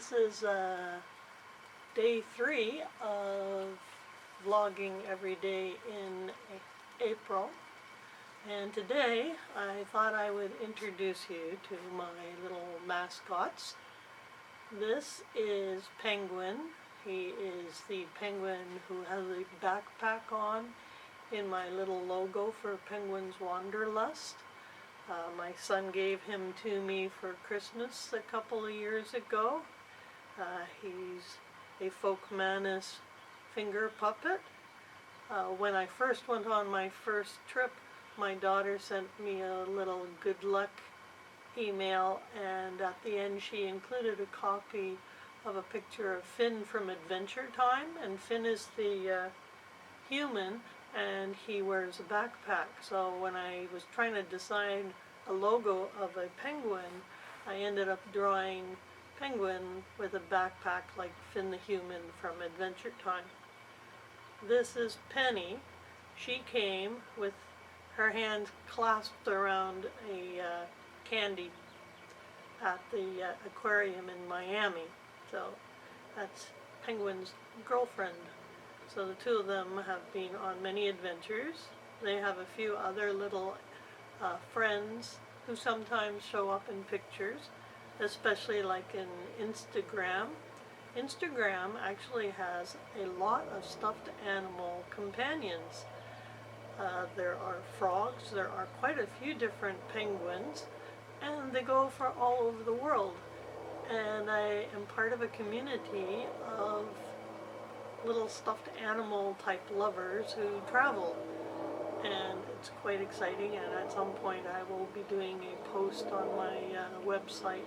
This is day 3 of vlogging every day in April, and today I thought I would introduce you to my little mascots. This is Penguin. He is the penguin who has a backpack on in my little logo for Penguins Wanderlust. My son gave him to me for Christmas a couple of years ago. He's a Folkmanis finger puppet. When I first went on my first trip, my daughter sent me a little good luck email, and at the end she included a copy of a picture of Finn from Adventure Time, and Finn is the human, and he wears a backpack. So when I was trying to decide a logo of a penguin, I ended up drawing penguin with a backpack like Finn the human from Adventure Time. This is Penny. She came with her hands clasped around a candy at the aquarium in Miami. So that's Penguin's girlfriend. So the two of them have been on many adventures. They have a few other little friends who sometimes show up in pictures, especially like in Instagram. Instagram actually has a lot of stuffed animal companions. There are frogs, there are quite a few different penguins, and they go for all over the world. And I am part of a community of little stuffed animal type lovers who travel, and it's quite exciting, and at some point I will be doing a post on my website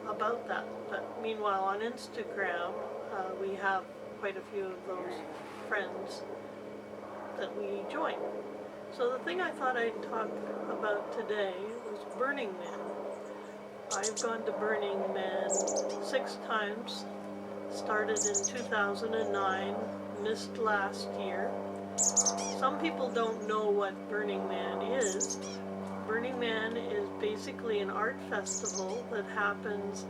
about that. But meanwhile on Instagram we have quite a few of those friends that we join. So the thing I thought I'd talk about today was Burning Man. I've gone to Burning Man 6 times. Started in 2009, missed last year. Some people don't know what Burning Man is. Burning Man is basically an art festival that happens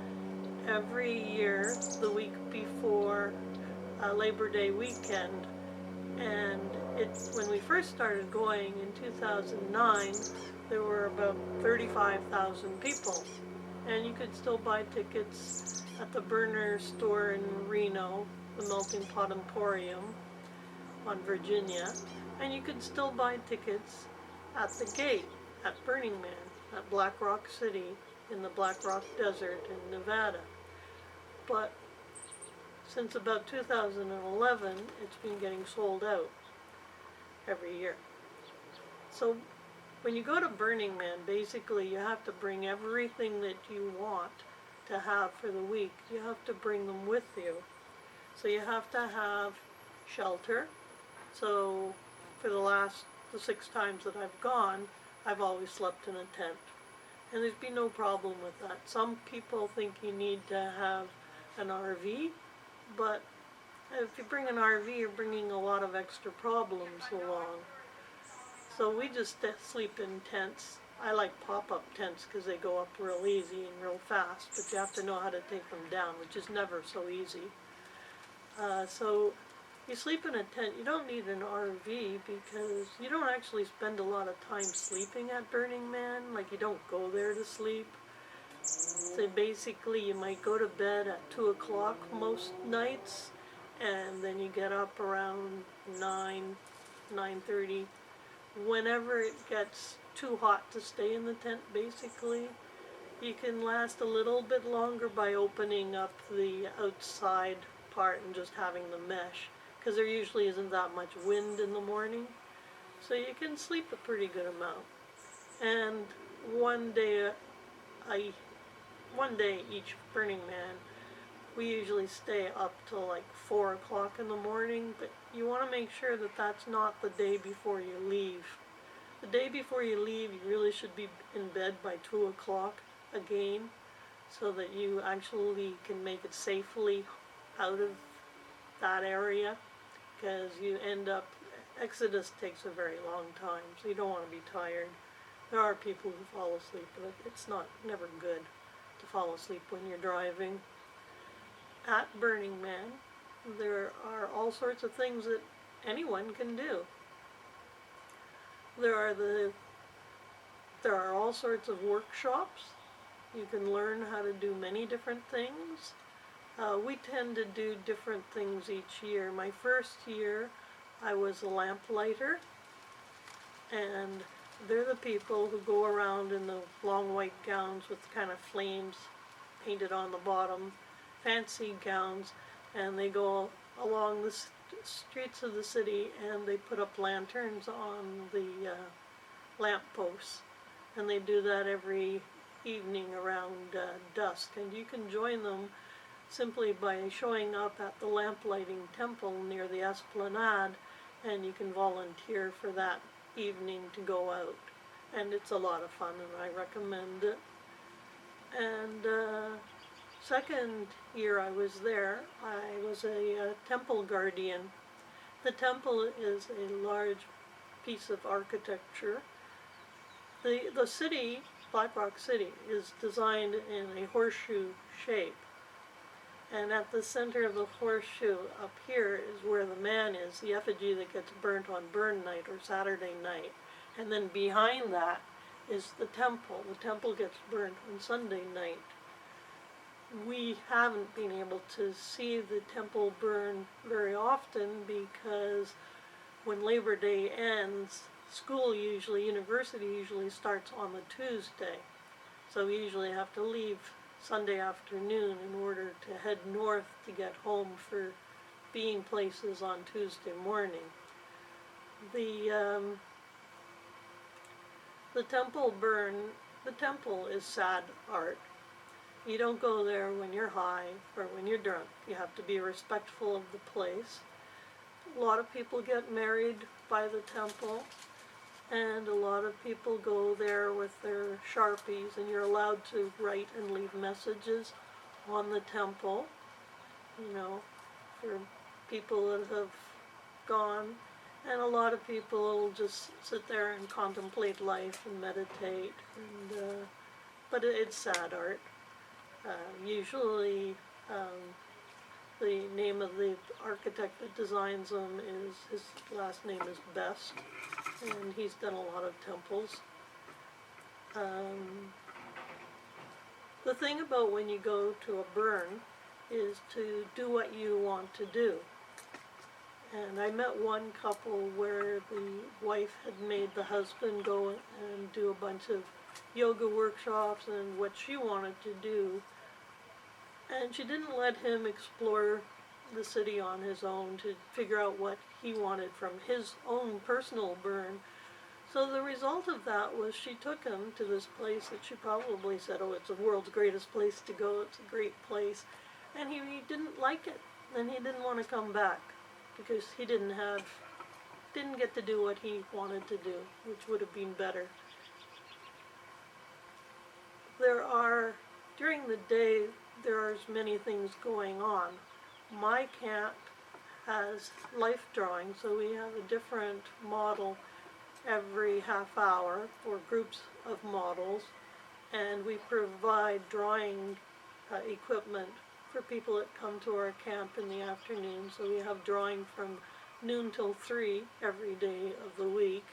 every year the week before Labor Day weekend. And when we first started going in 2009, there were about 35,000 people. And you could still buy tickets at the Burner store in Reno, the Melting Pot Emporium on Virginia, and you could still buy tickets at the gate at Burning Man at Black Rock City in the Black Rock Desert in Nevada. But since about 2011, it's been getting sold out every year. So when you go to Burning Man, basically you have to bring everything that you want to have for the week. You have to bring them with you. So you have to have shelter. So for the 6 times that I've gone, I've always slept in a tent. And there's been no problem with that. Some people think you need to have an RV, but if you bring an RV, you're bringing a lot of extra problems along. So we just sleep in tents. I like pop-up tents because they go up real easy and real fast, but you have to know how to take them down, which is never so easy. So you sleep in a tent. You don't need an RV because you don't actually spend a lot of time sleeping at Burning Man. Like, you don't go there to sleep. So basically you might go to bed at 2 o'clock most nights, and then you get up around 9:30. Whenever it gets too hot to stay in the tent, basically, you can last a little bit longer by opening up the outside part and just having the mesh, because there usually isn't that much wind in the morning, so you can sleep a pretty good amount. And one day each Burning Man, we usually stay up till like 4 o'clock in the morning, but you want to make sure that that's not the day before you leave. The day before you leave, you really should be in bed by 2 o'clock again, so that you actually can make it safely out of that area, because you end up, Exodus takes a very long time, so you don't want to be tired. There are people who fall asleep, but it's never good to fall asleep when you're driving. at Burning Man, there are all sorts of things that anyone can do. There are all sorts of workshops. You can learn how to do many different things. We tend to do different things each year. My first year, I was a lamplighter, and they're the people who go around in the long white gowns with kind of flames painted on the bottom, fancy gowns, and they go along the streets of the city and they put up lanterns on the lamp posts, and they do that every evening around dusk. And you can join them simply by showing up at the lamplighting temple near the Esplanade, and you can volunteer for that evening to go out, and it's a lot of fun and I recommend it. And second year I was there, I was a temple guardian. The temple is a large piece of architecture. The city, Black Rock City, is designed in a horseshoe shape. And at the center of the horseshoe up here is where the man is, the effigy that gets burnt on burn night or Saturday night. And then behind that is the temple. The temple gets burnt on Sunday night. We haven't been able to see the temple burn very often because when Labor Day ends, university usually starts on the Tuesday. So we usually have to leave Sunday afternoon in order to head north to get home for being places on Tuesday morning. The temple is sad art. You don't go there when you're high or when you're drunk. You have to be respectful of the place. A lot of people get married by the temple, and a lot of people go there with their Sharpies, and you're allowed to write and leave messages on the temple, for people that have gone. And a lot of people will just sit there and contemplate life and meditate, but it's sad art. Usually the name of the architect that designs them his last name is Best, and he's done a lot of temples. The thing about when you go to a burn is to do what you want to do. And I met one couple where the wife had made the husband go and do a bunch of yoga workshops and what she wanted to do. And she didn't let him explore the city on his own to figure out what he wanted from his own personal burn. So the result of that was she took him to this place that she probably said, oh, it's the world's greatest place to go, it's a great place. And he didn't like it, and he didn't want to come back because he didn't get to do what he wanted to do, which would have been better. During the day, there are many things going on. My camp has life drawing, so we have a different model every half hour for groups of models, and we provide drawing equipment for people that come to our camp in the afternoon. So we have drawing from noon till 3 every day of the week.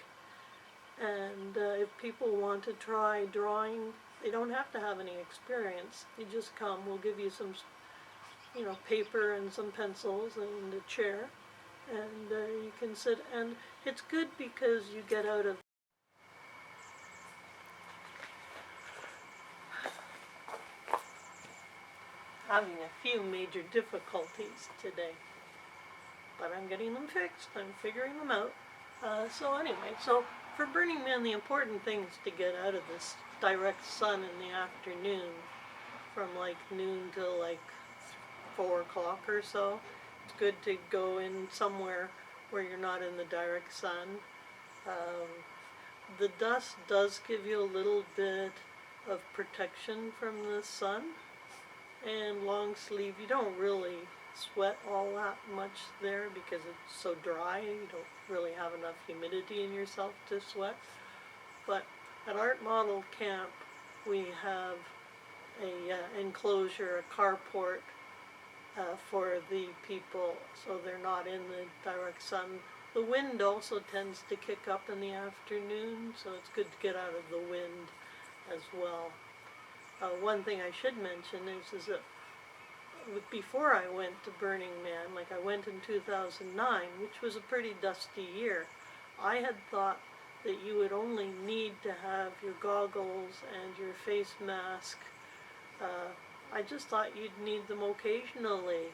And if people want to try drawing, they don't have to have any experience. You just come, we'll give you some paper and some pencils and a chair, and you can sit, and it's good because you get out of having a few major difficulties today, but I'm getting them fixed. I'm figuring them out. So for Burning Man, the important thing is to get out of this direct sun in the afternoon from like noon till like 4 o'clock or so. It's good to go in somewhere where you're not in the direct sun. The dust does give you a little bit of protection from the sun, and long sleeve, you don't really sweat all that much there because it's so dry. You don't really have enough humidity in yourself to sweat. But at Art Model Camp, we have a enclosure, a carport for the people, so they're not in the direct sun. The wind also tends to kick up in the afternoon, so it's good to get out of the wind as well. One thing I should mention is that before I went to Burning Man, like I went in 2009, which was a pretty dusty year, I had thought that you would only need to have your goggles and your face mask. I just thought you'd need them occasionally.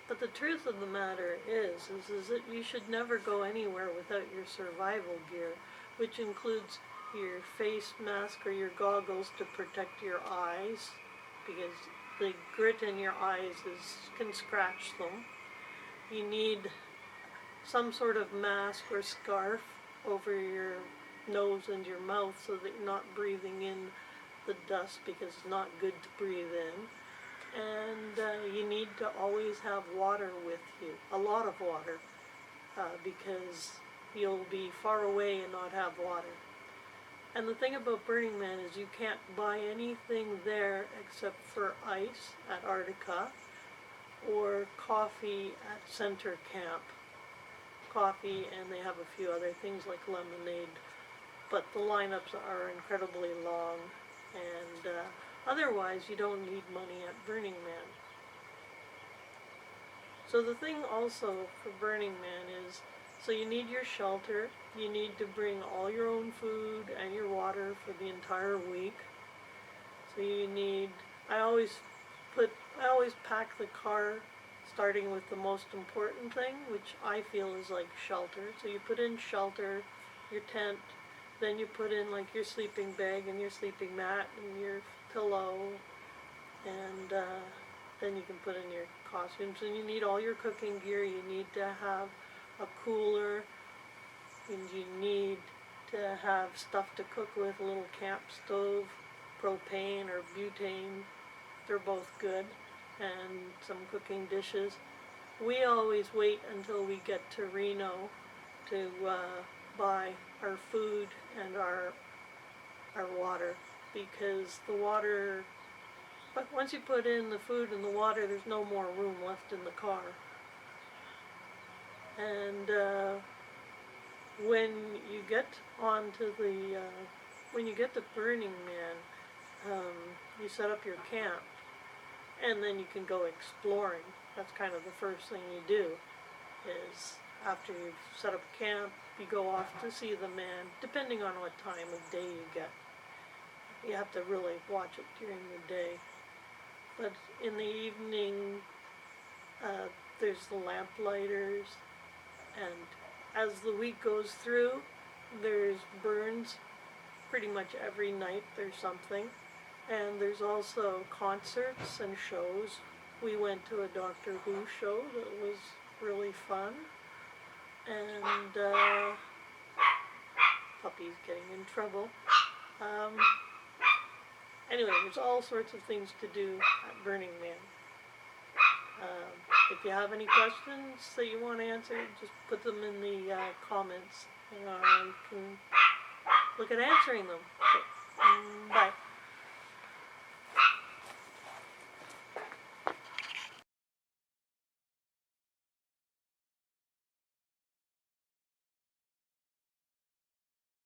But the truth of the matter is that you should never go anywhere without your survival gear, which includes your face mask or your goggles to protect your eyes, because the grit in your eyes can scratch them. You need some sort of mask or scarf over your nose and your mouth so that you're not breathing in the dust, because it's not good to breathe in. And you need to always have water with you, a lot of water, because you'll be far away and not have water. And the thing about Burning Man is you can't buy anything there except for ice at Arctica or coffee at Center Camp. Coffee, and they have a few other things like lemonade, but the lineups are incredibly long, and otherwise you don't need money at Burning Man. So the thing also for Burning Man is, so you need your shelter, you need to bring all your own food and your water for the entire week. So you need, I always pack the car starting with the most important thing, which I feel is like shelter. So you put in shelter, your tent, then you put in like your sleeping bag and your sleeping mat and your pillow, and then you can put in your costumes. And you need all your cooking gear. You need to have a cooler, and you need to have stuff to cook with, a little camp stove, propane or butane, they're both good, and some cooking dishes. We always wait until we get to Reno to buy our food and our water, because the water, but once you put in the food and the water, there's no more room left in the car. And when you get onto the, when you get to Burning Man, you set up your camp, and then you can go exploring. That's kind of the first thing you do, is after you've set up camp, you go off to see the man, depending on what time of day you get. You have to really watch it during the day. But in the evening, there's the lamplighters, and as the week goes through, there's burns. Pretty much every night there's something. And there's also concerts and shows. We went to a Doctor Who show that was really fun. And puppy's getting in trouble. Anyway, there's all sorts of things to do at Burning Man. If you have any questions that you want answered, just put them in the comments, and I can look at answering them. Okay. Bye.